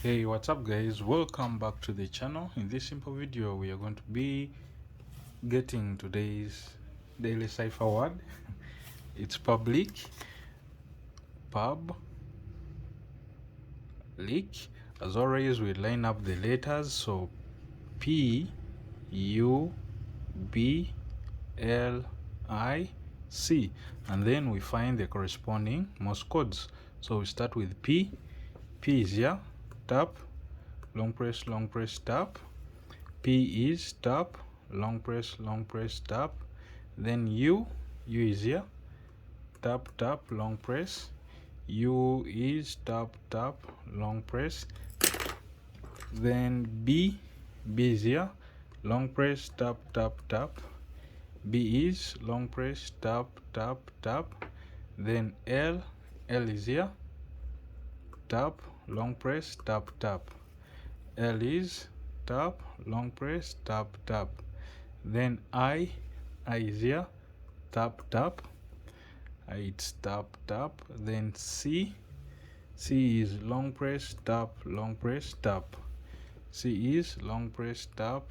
Hey, what's up guys, welcome back to the channel. In this simple video we are going to be getting today's daily cipher word. It's public, pub, leak. As always, we line up the letters, so P U B L I C, and then we find the corresponding Morse codes. So we start with P is here, tap, long press, tap. P is tap, long press, tap. Then U is here, tap, long press. U is tap, long press. Then B is here, long press, tap, B is long press, tap, tap. Then L is here, tap, long press, tap. L is tap, long press, tap. Then I is here, tap. It's tap. Then C is long press, tap. C is long press, tap.